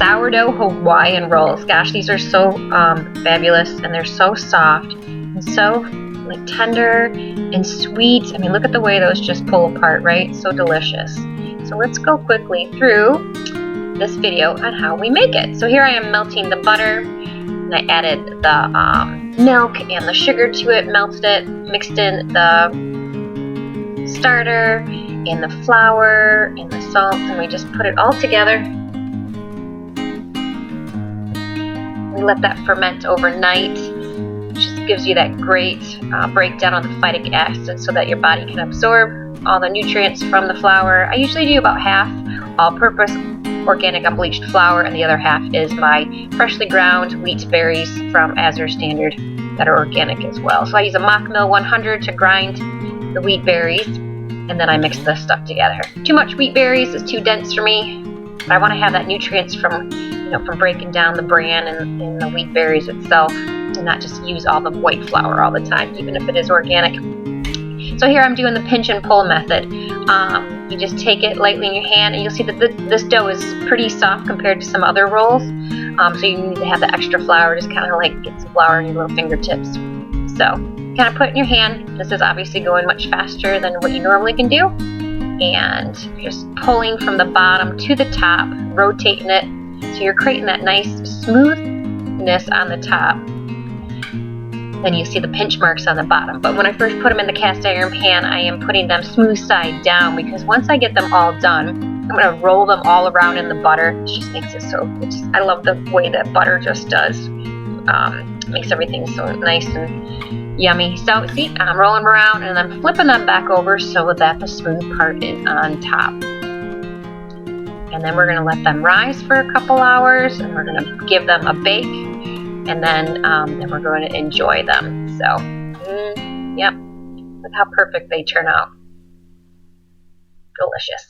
sourdough Hawaiian rolls. Gosh, these are so fabulous, and they're so soft and so like tender and sweet. I mean, look at the way those just pull apart, right? So delicious. So let's go quickly through this video on how we make it. So here I am melting the butter, and I added the milk and the sugar to it, melted it, mixed in the starter and the flour and the salt, and we just put it all together. We let that ferment overnight, which just gives you that great breakdown of the phytic acid so that your body can absorb all the nutrients from the flour. I usually do about half all-purpose organic unbleached flour, and the other half is my freshly ground wheat berries from Azure Standard that are organic as well. So I use a mock mill 100 to grind the wheat berries, and then I mix the stuff together. Too much wheat berries is too dense for me, but I want to have that nutrients from breaking down the bran and the wheat berries itself, and not just use all the white flour all the time, even if it is organic. So here I'm doing the pinch and pull method. You just take it lightly in your hand, and you'll see that this dough is pretty soft compared to some other rolls. So you need to have the extra flour, just kind of like get some flour in your little fingertips. So kind of put it in your hand. This is obviously going much faster than what you normally can do. And just pulling from the bottom to the top, rotating it. So you're creating that nice smoothness on the top. Then you see the pinch marks on the bottom. But when I first put them in the cast iron pan, I am putting them smooth side down, because once I get them all done, I'm going to roll them all around in the butter. It just makes it so, I love the way that butter just does. Makes everything so nice and yummy. So see, I'm rolling them around and I'm flipping them back over so that the smooth part is on top. And then we're going to let them rise for a couple hours, and we're going to give them a bake. And then we're going to enjoy them. So, yep, look how perfect they turn out. Delicious.